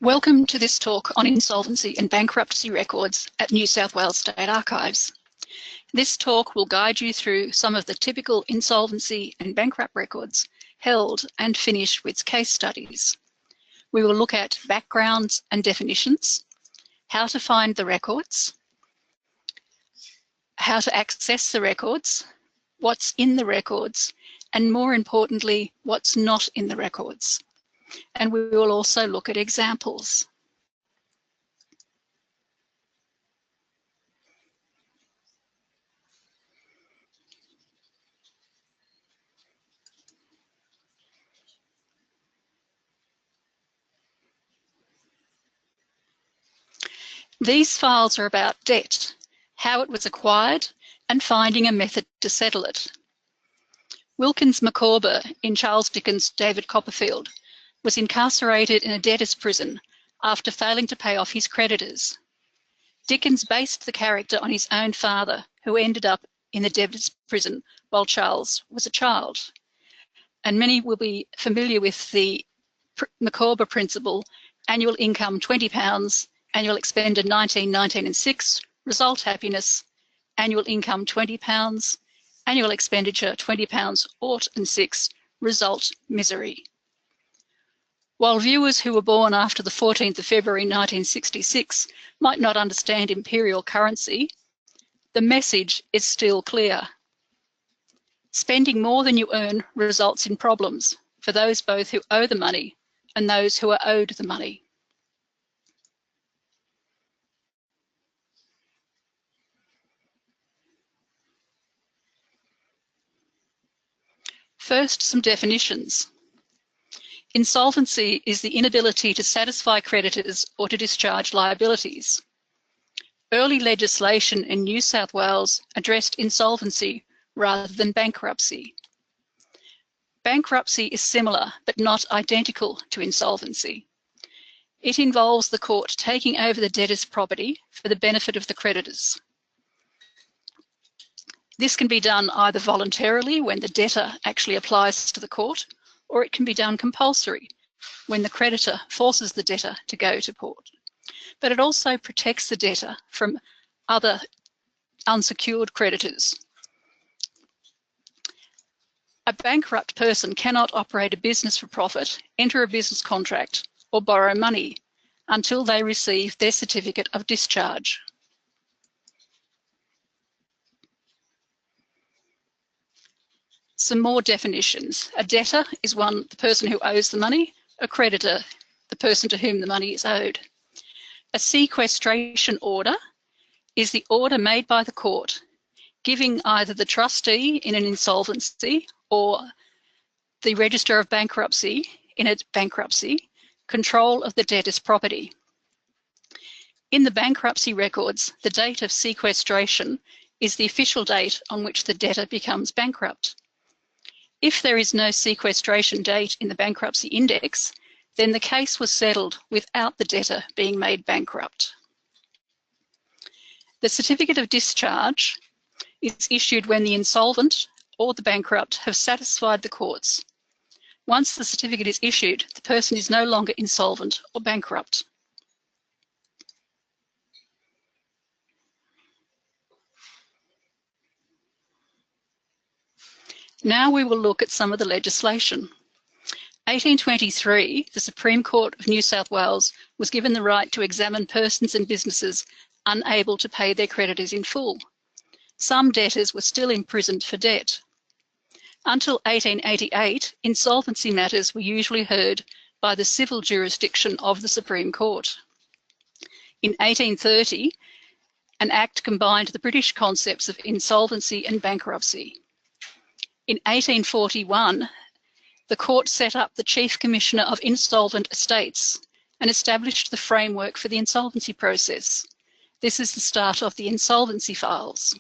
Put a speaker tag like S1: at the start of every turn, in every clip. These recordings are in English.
S1: Welcome to this talk on insolvency and bankruptcy records at New South Wales State Archives. This talk will guide you through some of the typical insolvency and bankrupt records held and finish with case studies. We will look at backgrounds and definitions, how to find the records, how to access the records, what's in the records, and more importantly, what's not in the records. And we will also look at examples. These files are about debt, how it was acquired, and finding a method to settle it. Wilkins Micawber in Charles Dickens' David Copperfield was incarcerated in a debtor's prison after failing to pay off his creditors. Dickens based the character on his own father, who ended up in the debtor's prison while Charles was a child. And many will be familiar with the Micawber Principle: annual income £20, annual expenditure 19, 19 and 6, result happiness, annual income £20, annual expenditure £20, ought and 6, result misery. While viewers who were born after the 14th of February 1966 might not understand imperial currency, the message is still clear. Spending more than you earn results in problems for those both who owe the money and those who are owed the money. First, some definitions. Insolvency is the inability to satisfy creditors or to discharge liabilities. Early legislation in New South Wales addressed insolvency rather than bankruptcy. Bankruptcy is similar but not identical to insolvency. It involves the court taking over the debtor's property for the benefit of the creditors. This can be done either voluntarily when the debtor actually applies to the court, or it can be done compulsory when the creditor forces the debtor to go to court. But it also protects the debtor from other unsecured creditors. A bankrupt person cannot operate a business for profit, enter a business contract, or borrow money until they receive their certificate of discharge. Some more definitions. A debtor is the person who owes the money. A creditor, the person to whom the money is owed. A sequestration order is the order made by the court giving either the trustee in an insolvency or the Register of Bankruptcy in a bankruptcy control of the debtor's property. In the bankruptcy records, the date of sequestration is the official date on which the debtor becomes bankrupt. If there is no sequestration date in the bankruptcy index, then the case was settled without the debtor being made bankrupt. The certificate of discharge is issued when the insolvent or the bankrupt have satisfied the courts. Once the certificate is issued, the person is no longer insolvent or bankrupt. Now we will look at some of the legislation. 1823, the Supreme Court of New South Wales was given the right to examine persons and businesses unable to pay their creditors in full. Some debtors were still imprisoned for debt. Until 1888, insolvency matters were usually heard by the civil jurisdiction of the Supreme Court. In 1830, an act combined the British concepts of insolvency and bankruptcy. In 1841, the court set up the Chief Commissioner of Insolvent Estates and established the framework for the insolvency process. This is the start of the insolvency files.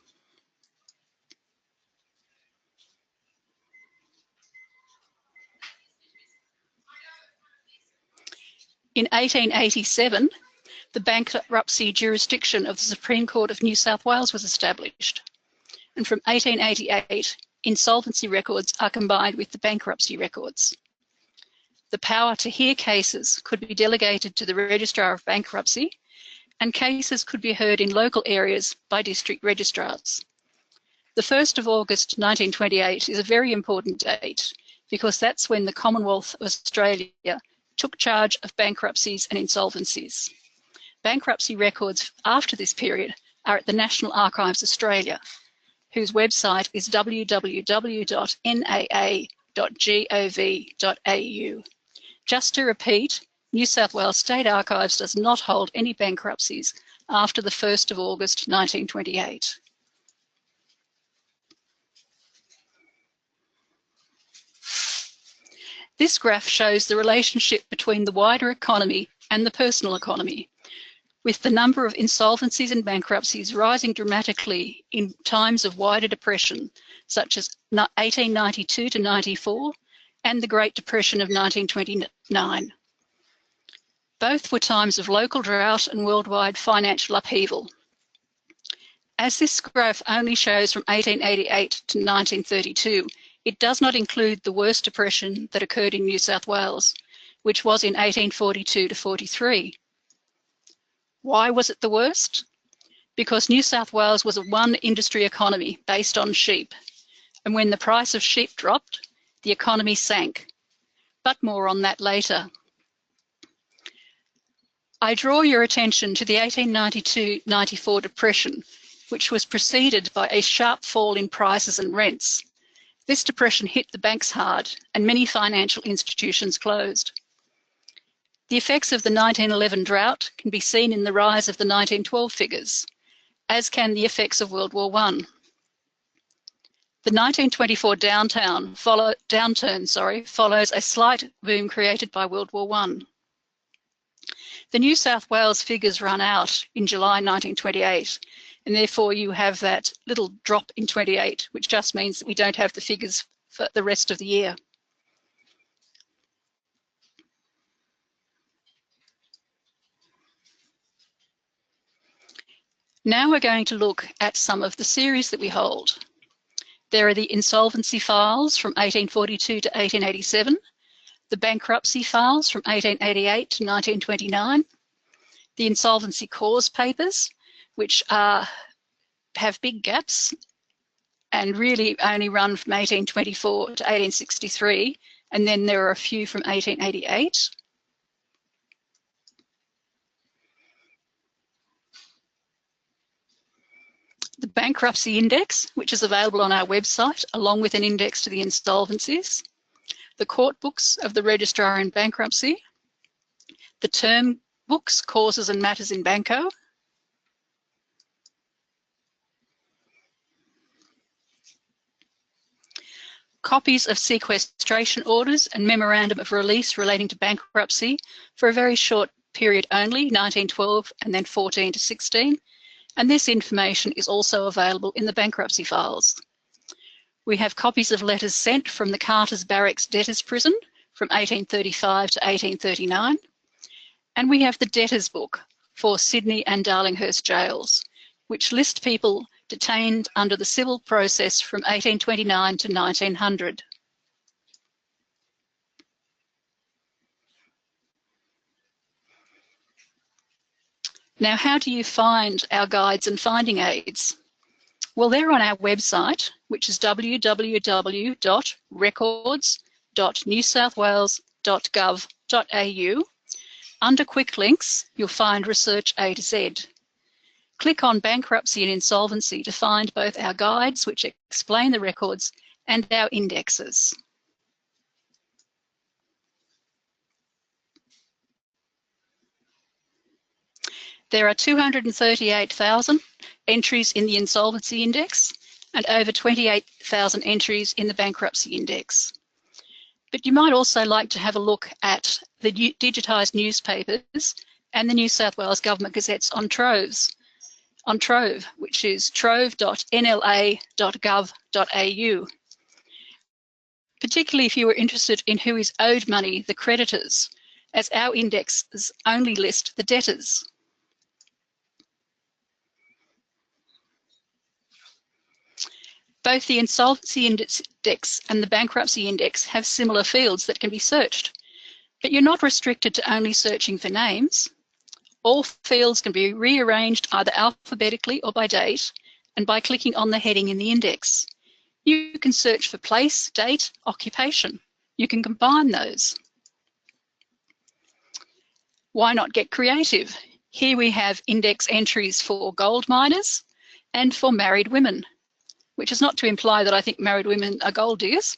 S1: In 1887, the bankruptcy jurisdiction of the Supreme Court of New South Wales was established. And from 1888, insolvency records are combined with the bankruptcy records. The power to hear cases could be delegated to the Registrar of Bankruptcy, and cases could be heard in local areas by district registrars. The 1st of August 1928 is a very important date because that's when the Commonwealth of Australia took charge of bankruptcies and insolvencies. Bankruptcy records after this period are at the National Archives Australia, whose website is www.naa.gov.au. Just to repeat, New South Wales State Archives does not hold any bankruptcies after the 1st of August 1928. This graph shows the relationship between the wider economy and the personal economy, with the number of insolvencies and bankruptcies rising dramatically in times of wider depression, such as 1892 to 94 and the Great Depression of 1929. Both were times of local drought and worldwide financial upheaval. As this graph only shows from 1888 to 1932, it does not include the worst depression that occurred in New South Wales, which was in 1842 to 43. Why was it the worst? Because New South Wales was a one-industry economy based on sheep, and when the price of sheep dropped, the economy sank. But more on that later. I draw your attention to the 1892-94 depression, which was preceded by a sharp fall in prices and rents. This depression hit the banks hard, and many financial institutions closed. The effects of the 1911 drought can be seen in the rise of the 1912 figures, as can the effects of World War I. The 1924 downturn follows a slight boom created by World War I. The New South Wales figures run out in July 1928, and therefore you have that little drop in 28, which just means that we don't have the figures for the rest of the year. Now we're going to look at some of the series that we hold. There are the insolvency files from 1842 to 1887, the bankruptcy files from 1888 to 1929, the insolvency cause papers, which have big gaps and really only run from 1824 to 1863, and then there are a few from 1888. The Bankruptcy Index, which is available on our website, along with an index to the insolvencies. The court books of the Registrar in Bankruptcy. The term books, Causes and Matters in Banco. Copies of sequestration orders and memorandum of release relating to bankruptcy for a very short period only, 1912 and then 14 to 16. And this information is also available in the bankruptcy files. We have copies of letters sent from the Carter's Barracks Debtors Prison from 1835 to 1839. And we have the Debtors Book for Sydney and Darlinghurst jails, which list people detained under the civil process from 1829 to 1900. Now, how do you find our guides and finding aids? Well, they're on our website, which is www.records.newsouthwales.gov.au. Under Quick Links, you'll find Research A to Z. Click on Bankruptcy and Insolvency to find both our guides, which explain the records, and our indexes. There are 238,000 entries in the Insolvency Index and over 28,000 entries in the Bankruptcy Index. But you might also like to have a look at the digitised newspapers and the New South Wales Government Gazettes on Trove, which is trove.nla.gov.au. Particularly if you were interested in who is owed money, the creditors, as our indexes only list the debtors. Both the Insolvency Index and the Bankruptcy Index have similar fields that can be searched. But you're not restricted to only searching for names. All fields can be rearranged either alphabetically or by date, and by clicking on the heading in the index. You can search for place, date, occupation. You can combine those. Why not get creative? Here we have index entries for gold miners and for married women, which is not to imply that I think married women are gold diggers.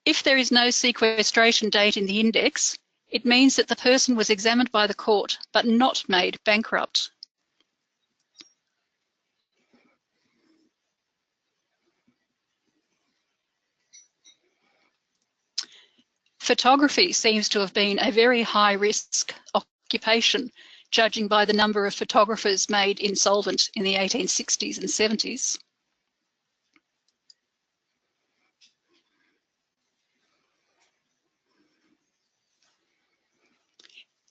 S1: If there is no sequestration date in the index, it means that the person was examined by the court but not made bankrupt. Photography seems to have been a very high-risk occupation, judging by the number of photographers made insolvent in the 1860s and 70s.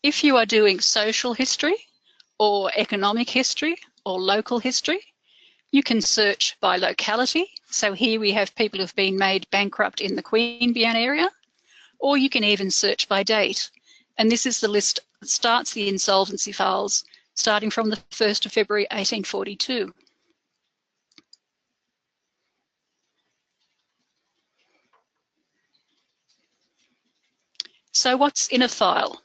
S1: If you are doing social history or economic history or local history, you can search by locality. So here we have people who've been made bankrupt in the Queanbeyan area, or you can even search by date. And this is the list that starts the insolvency files starting from the 1st of February 1842. So what's in a file?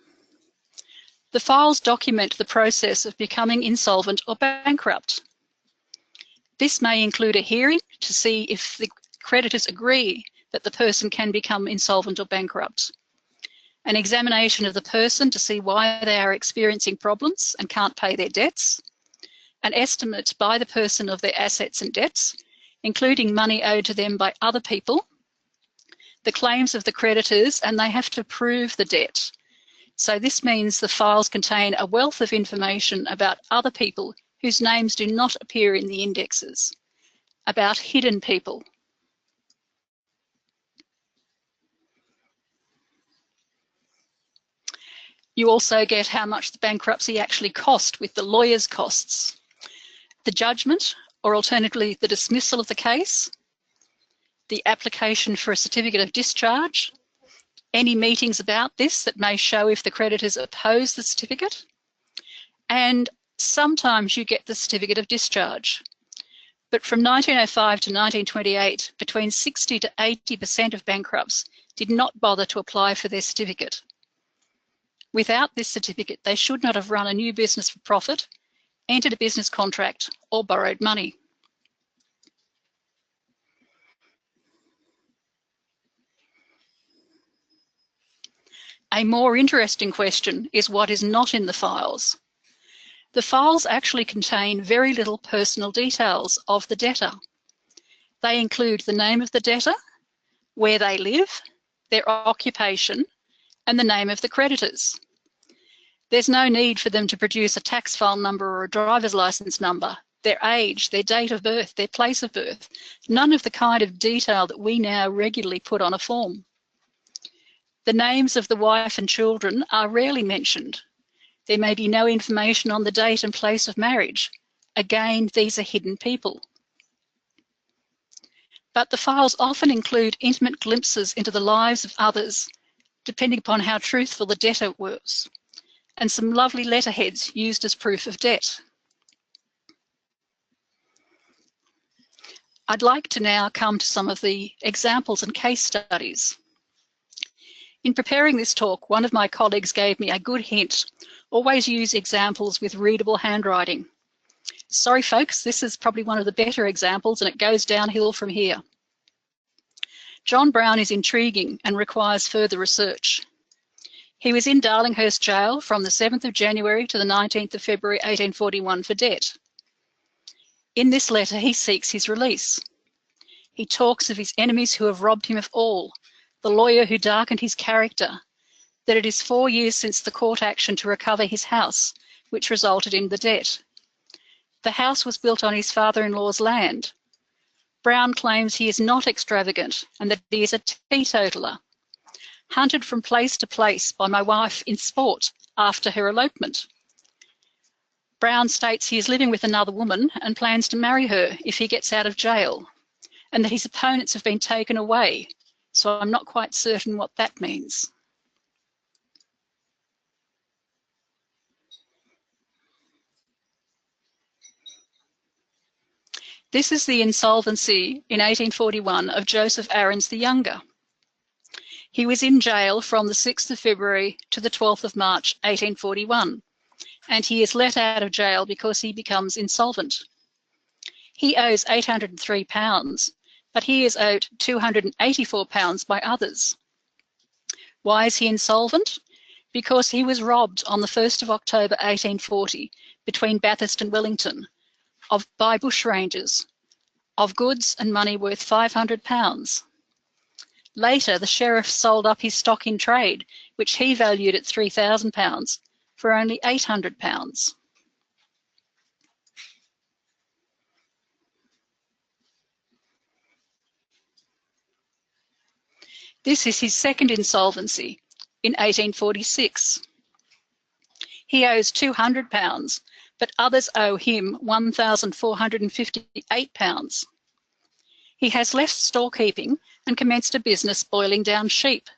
S1: The files document the process of becoming insolvent or bankrupt. This may include a hearing to see if the creditors agree that the person can become insolvent or bankrupt, an examination of the person to see why they are experiencing problems and can't pay their debts, an estimate by the person of their assets and debts, including money owed to them by other people, the claims of the creditors, and they have to prove the debt. So this means the files contain a wealth of information about other people whose names do not appear in the indexes, about hidden people. You also get how much the bankruptcy actually cost with the lawyer's costs, the judgment, or alternatively the dismissal of the case, the application for a certificate of discharge, any meetings about this that may show if the creditors oppose the certificate, and sometimes you get the certificate of discharge. But from 1905 to 1928, between 60 to 80% of bankrupts did not bother to apply for their certificate. Without this certificate, they should not have run a new business for profit, entered a business contract, or borrowed money. A more interesting question is what is not in the files. The files actually contain very little personal details of the debtor. They include the name of the debtor, where they live, their occupation, and the name of the creditors. There's no need for them to produce a tax file number or a driver's license number, their age, their date of birth, their place of birth, none of the kind of detail that we now regularly put on a form. The names of the wife and children are rarely mentioned. There may be no information on the date and place of marriage. Again, these are hidden people. But the files often include intimate glimpses into the lives of others, depending upon how truthful the debtor was, and some lovely letterheads used as proof of debt. I'd like to now come to some of the examples and case studies. In preparing this talk, one of my colleagues gave me a good hint. Always use examples with readable handwriting. Sorry folks, this is probably one of the better examples and it goes downhill from here. John Brown is intriguing and requires further research. He was in Darlinghurst Jail from the 7th of January to the 19th of February 1841 for debt. In this letter, he seeks his release. He talks of his enemies who have robbed him of all, the lawyer who darkened his character, that it is 4 years since the court action to recover his house, which resulted in the debt. The house was built on his father-in-law's land. Brown claims he is not extravagant and that he is a teetotaler. Hunted from place to place by my wife in sport after her elopement. Brown states he is living with another woman and plans to marry her if he gets out of jail, and that his opponents have been taken away, so I'm not quite certain what that means. This is the insolvency in 1841 of Joseph Aarons the Younger. He was in jail from the 6th of February to the 12th of March 1841, and he is let out of jail because he becomes insolvent. He owes £803, but he is owed £284 by others. Why is he insolvent? Because he was robbed on the 1st of October 1840 between Bathurst and Wellington by bushrangers of goods and money worth £500. Later, the sheriff sold up his stock in trade, which he valued at £3,000, for only £800. This is his second insolvency in 1846. He owes £200, but others owe him £1,458. He has left storekeeping and commenced a business boiling down sheep.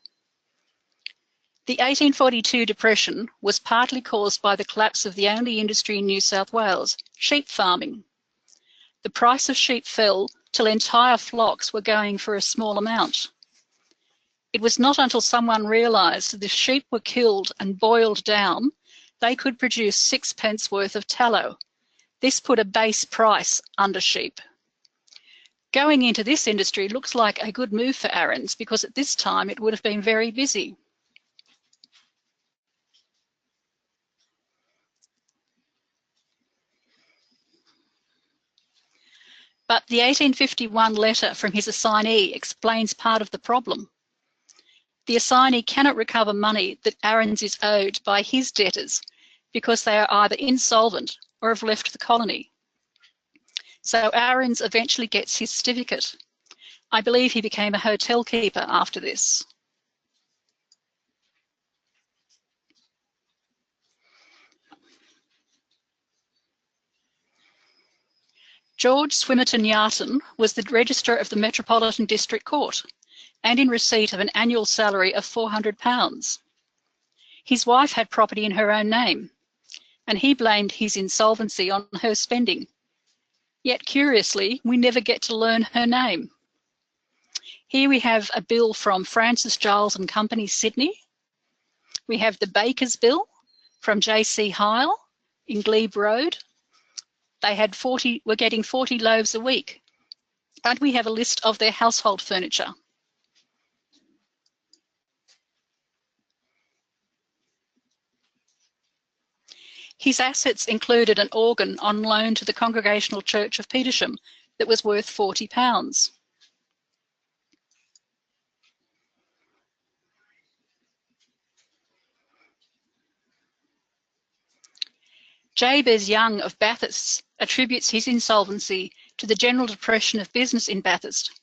S1: The 1842 depression was partly caused by the collapse of the only industry in New South Wales, sheep farming. The price of sheep fell till entire flocks were going for a small amount. It was not until someone realised that if sheep were killed and boiled down, they could produce 6p worth of tallow. This put a base price under sheep. Going into this industry looks like a good move for Aarons because at this time it would have been very busy. But the 1851 letter from his assignee explains part of the problem. The assignee cannot recover money that Aarons is owed by his debtors because they are either insolvent or have left the colony. So Aarons eventually gets his certificate. I believe he became a hotel keeper after this. George Swimmerton Yarton was the Registrar of the Metropolitan District Court and in receipt of an annual salary of £400. His wife had property in her own name, and he blamed his insolvency on her spending. Yet curiously, we never get to learn her name. Here we have a bill from Francis Giles and Company, Sydney. We have the Baker's Bill from J.C. Heil in Glebe Road. They were getting 40 loaves a week. And we have a list of their household furniture. His assets included an organ on loan to the Congregational Church of Petersham that was worth £40. Jabez Young of Bathurst attributes his insolvency to the general depression of business in Bathurst,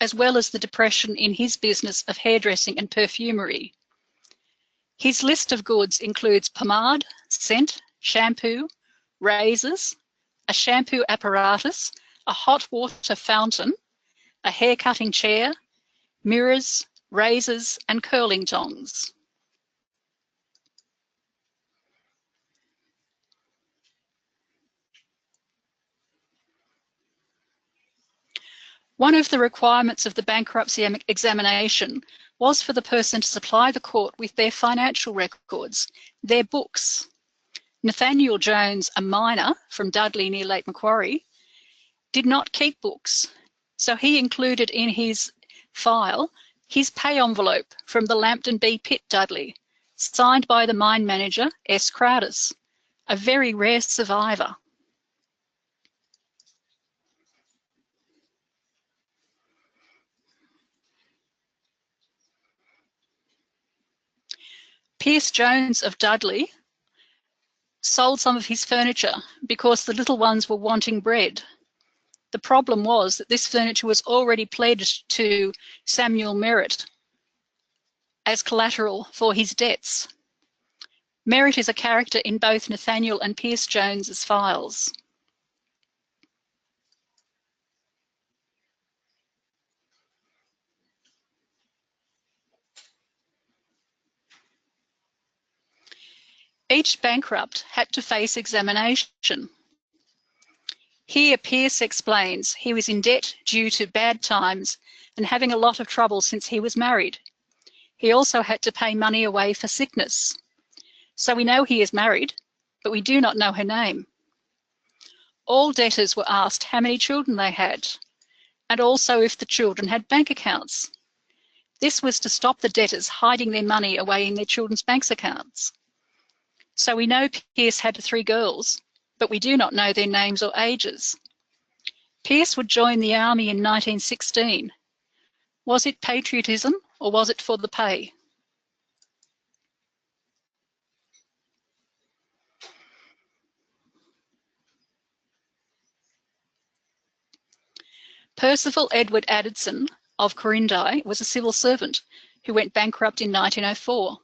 S1: as well as the depression in his business of hairdressing and perfumery. His list of goods includes pomade, scent, shampoo, razors, a shampoo apparatus, a hot water fountain, a hair cutting chair, mirrors, razors, and curling tongs. One of the requirements of the bankruptcy examination was for the person to supply the court with their financial records, their books. Nathaniel Jones, a miner from Dudley near Lake Macquarie, did not keep books, so he included in his file his pay envelope from the Lambton B Pit, Dudley, signed by the mine manager, S. Crowdis, a very rare survivor. Pearce Jones of Dudley sold some of his furniture because the little ones were wanting bread. The problem was that this furniture was already pledged to Samuel Merritt as collateral for his debts. Merritt is a character in both Nathaniel and Pearce Jones's files. Each bankrupt had to face examination. Here, Pearce explains he was in debt due to bad times and having a lot of trouble since he was married. He also had to pay money away for sickness. So we know he is married, but we do not know her name. All debtors were asked how many children they had, and also if the children had bank accounts. This was to stop the debtors hiding their money away in their children's bank accounts. So we know Pearce had 3 girls, but we do not know their names or ages. Pearce would join the army in 1916. Was it patriotism or was it for the pay? Percival Edward Addison of Corindi was a civil servant who went bankrupt in 1904.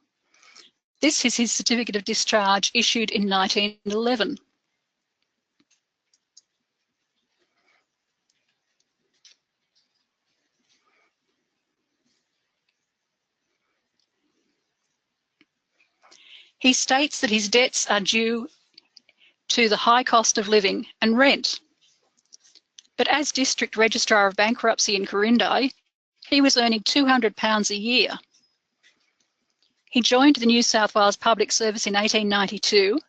S1: This is his certificate of discharge issued in 1911. He states that his debts are due to the high cost of living and rent. But as District Registrar of Bankruptcy in Corindi, he was earning £200 a year. He joined the New South Wales Public Service in 1892,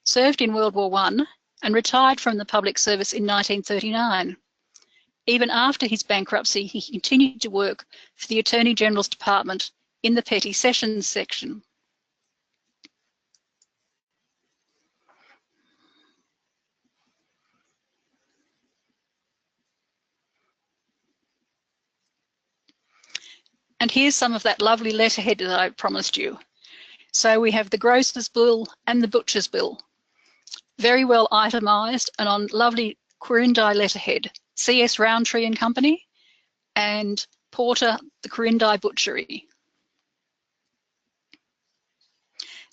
S1: served in World War I, and retired from the public service in 1939. Even after his bankruptcy, he continued to work for the Attorney General's Department in the Petty Sessions section. And here's some of that lovely letterhead that I promised you. So we have the grocer's bill and the butcher's bill. Very well itemised and on lovely Corindi letterhead. C.S. Roundtree and Company and Porter, the Corindi Butchery.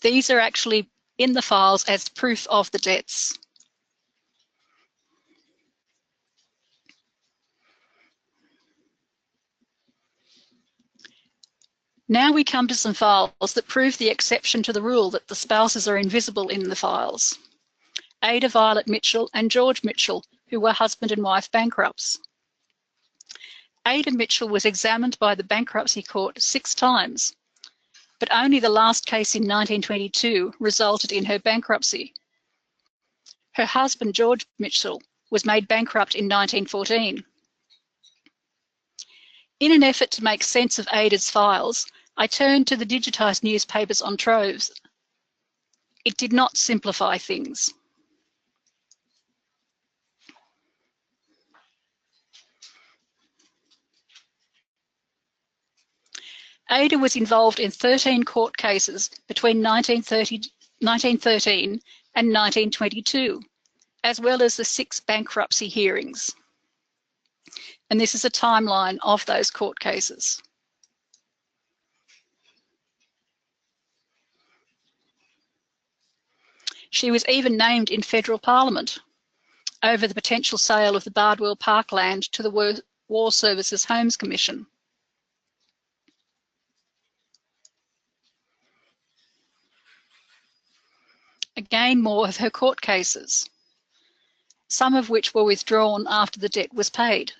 S1: These are actually in the files as proof of the debts. Now we come to some files that prove the exception to the rule that the spouses are invisible in the files. Ada Violet Mitchell and George Mitchell, who were husband and wife bankrupts. Ada Mitchell was examined by the Bankruptcy Court 6 times, but only the last case in 1922 resulted in her bankruptcy. Her husband, George Mitchell, was made bankrupt in 1914. In an effort to make sense of Ada's files, I turned to the digitised newspapers on troves. It did not simplify things. Ada was involved in 13 court cases between 1913 and 1922, as well as the 6 bankruptcy hearings. And this is a timeline of those court cases. She was even named in federal parliament over the potential sale of the Bardwell Parkland to the War Services Homes Commission. Again, more of her court cases, some of which were withdrawn after the debt was paid.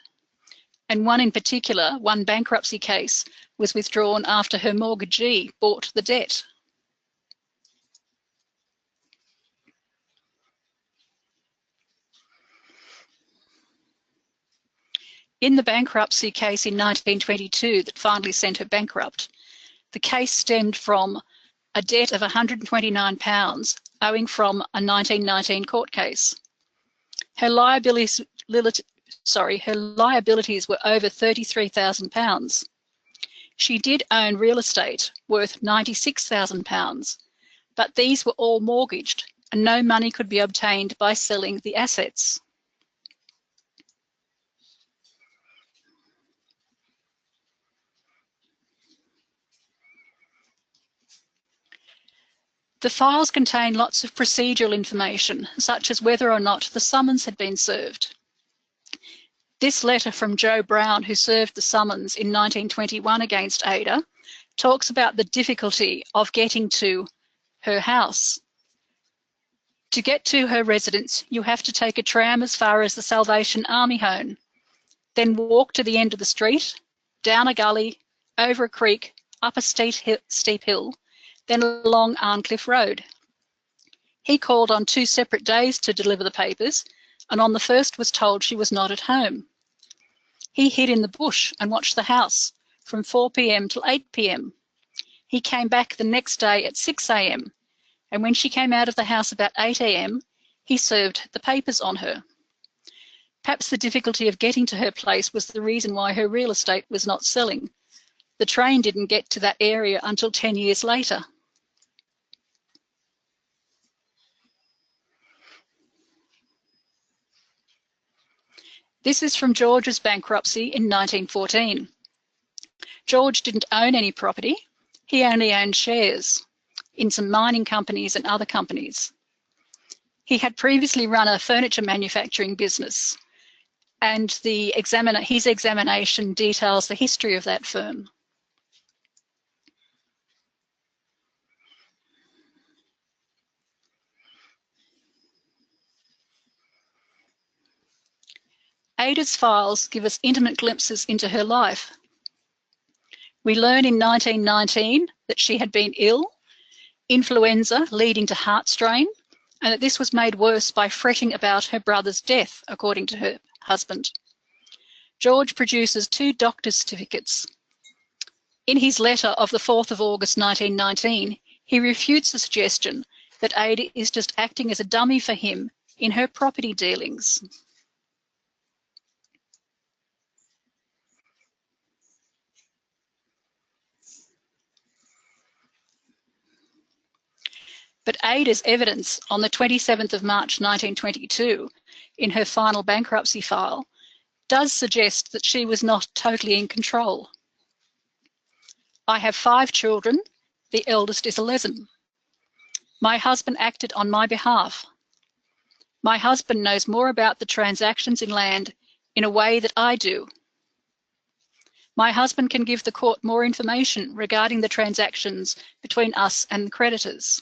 S1: And one in particular, one bankruptcy case, was withdrawn after her mortgagee bought the debt. In the bankruptcy case in 1922 that finally sent her bankrupt, the case stemmed from a debt of £129 owing from a 1919 court case. Her liabilities were over £33,000. She did own real estate worth £96,000, but these were all mortgaged and no money could be obtained by selling the assets. The files contain lots of procedural information, such as whether or not the summons had been served. This letter from Joe Brown, who served the summons in 1921 against Ada, talks about the difficulty of getting to her house. To get to her residence, you have to take a tram as far as the Salvation Army home, then walk to the end of the street, down a gully, over a creek, up a steep hill, then along Arncliffe Road. He called on 2 separate days to deliver the papers, and on the first was told she was not at home. He hid in the bush and watched the house from 4 p.m. till 8 p.m. He came back the next day at 6 a.m. and when she came out of the house about 8 a.m., he served the papers on her. Perhaps the difficulty of getting to her place was the reason why her real estate was not selling. The train didn't get to that area until 10 years later. This is from George's bankruptcy in 1914. George didn't own any property. He only owned shares in some mining companies and other companies. He had previously run a furniture manufacturing business, and his examination details the history of that firm. Ada's files give us intimate glimpses into her life. We learn in 1919 that she had been ill, influenza leading to heart strain, and that this was made worse by fretting about her brother's death, according to her husband. George produces 2 doctor's certificates. In his letter of the 4th of August 1919, he refutes the suggestion that Ada is just acting as a dummy for him in her property dealings. But Ada's evidence on the 27th of March 1922 in her final bankruptcy file does suggest that she was not totally in control. I have 5 children, the eldest is 11. My husband acted on my behalf. My husband knows more about the transactions in land in a way that I do. My husband can give the court more information regarding the transactions between us and the creditors.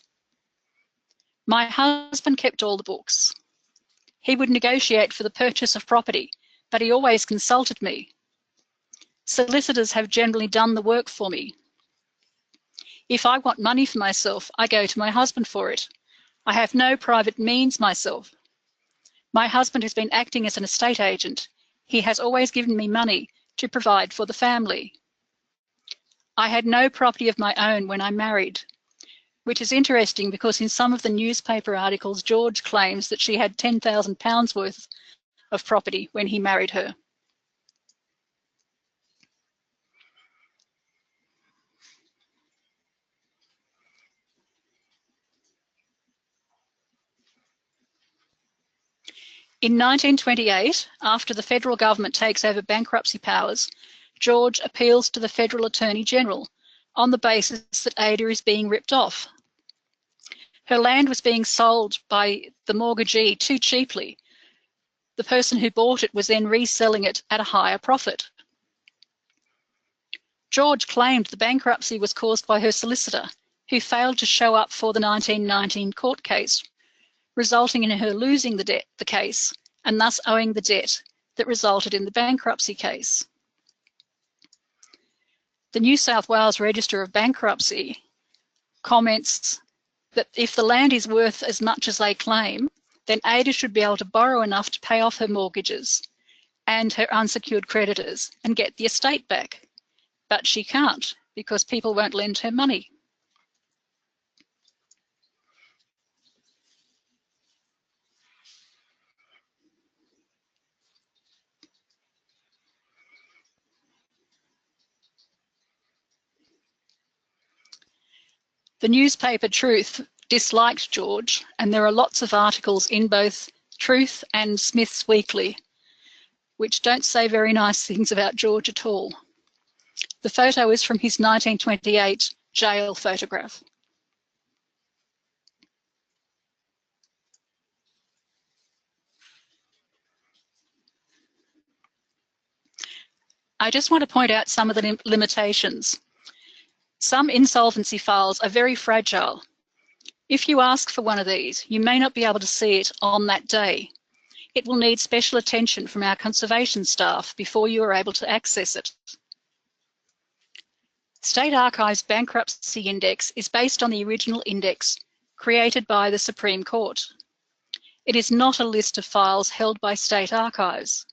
S1: My husband kept all the books. He would negotiate for the purchase of property, but he always consulted me. Solicitors have generally done the work for me. If I want money for myself, I go to my husband for it. I have no private means myself. My husband has been acting as an estate agent. He has always given me money to provide for the family. I had no property of my own when I married, which is interesting because in some of the newspaper articles, George claims that she had £10,000 worth of property when he married her. In 1928, after the federal government takes over bankruptcy powers, George appeals to the Federal Attorney General on the basis that Ada is being ripped off. Her land was being sold by the mortgagee too cheaply. The person who bought it was then reselling it at a higher profit. George claimed the bankruptcy was caused by her solicitor, who failed to show up for the 1919 court case, resulting in her losing the case and thus owing the debt that resulted in the bankruptcy case. The New South Wales Register of Bankruptcy comments that if the land is worth as much as they claim, then Ada should be able to borrow enough to pay off her mortgages and her unsecured creditors and get the estate back. But she can't because people won't lend her money. The newspaper Truth disliked George, and there are lots of articles in both Truth and Smith's Weekly which don't say very nice things about George at all. The photo is from his 1928 jail photograph. I just want to point out some of the limitations. Some insolvency files are very fragile. If you ask for one of these, you may not be able to see it on that day. It will need special attention from our conservation staff before you are able to access it. State Archives' Bankruptcy Index is based on the original index created by the Supreme Court. It is not a list of files held by State Archives.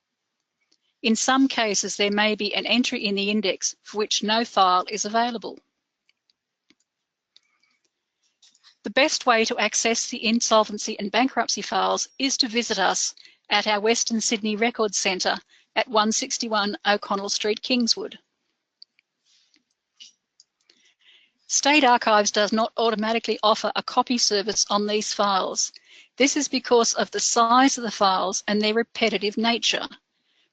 S1: In some cases, there may be an entry in the index for which no file is available. The best way to access the insolvency and bankruptcy files is to visit us at our Western Sydney Records Centre at 161 O'Connell Street, Kingswood. State Archives does not automatically offer a copy service on these files. This is because of the size of the files and their repetitive nature.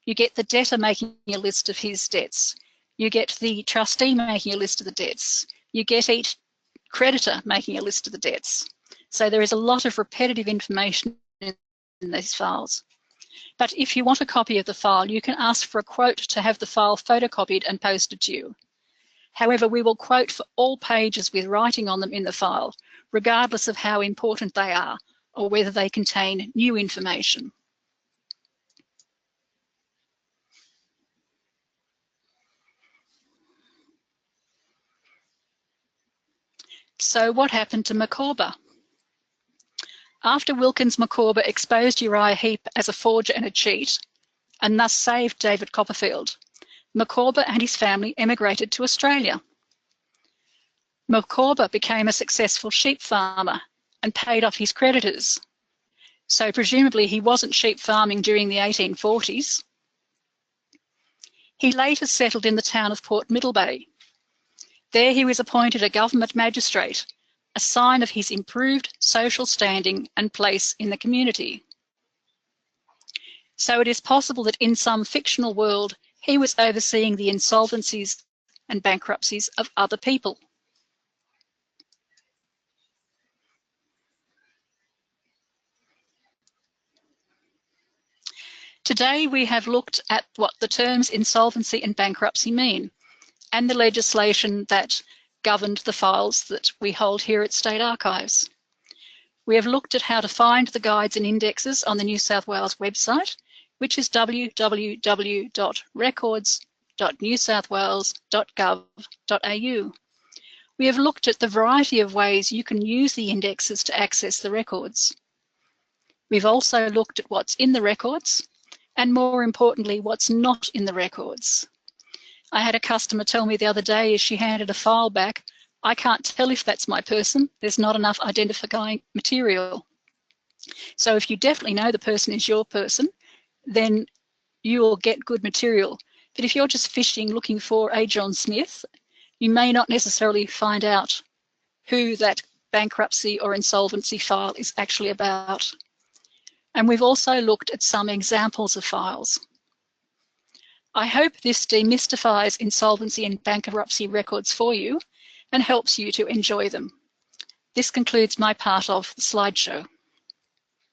S1: You get the debtor making a list of his debts. You get the trustee making a list of the debts. You get each creditor making a list of the debts. So there is a lot of repetitive information in these files. But if you want a copy of the file, you can ask for a quote to have the file photocopied and posted to you. However, we will quote for all pages with writing on them in the file, regardless of how important they are or whether they contain new information. So what happened to Micawber? After Wilkins Micawber exposed Uriah Heep as a forger and a cheat, and thus saved David Copperfield, Micawber and his family emigrated to Australia. Micawber became a successful sheep farmer and paid off his creditors. So presumably he wasn't sheep farming during the 1840s. He later settled in the town of Port Middlebay. There he was appointed a government magistrate, a sign of his improved social standing and place in the community. So it is possible that in some fictional world he was overseeing the insolvencies and bankruptcies of other people. Today we have looked at what the terms insolvency and bankruptcy mean, and the legislation that governed the files that we hold here at State Archives. We have looked at how to find the guides and indexes on the New South Wales website, which is www.records.newsouthwales.gov.au. We have looked at the variety of ways you can use the indexes to access the records. We've also looked at what's in the records, and more importantly, what's not in the records. I had a customer tell me the other day as she handed a file back, I can't tell if that's my person, there's not enough identifying material. So if you definitely know the person is your person, then you will get good material. But if you're just fishing looking for a John Smith, you may not necessarily find out who that bankruptcy or insolvency file is actually about. And we've also looked at some examples of files. I hope this demystifies insolvency and bankruptcy records for you and helps you to enjoy them. This concludes my part of the slideshow.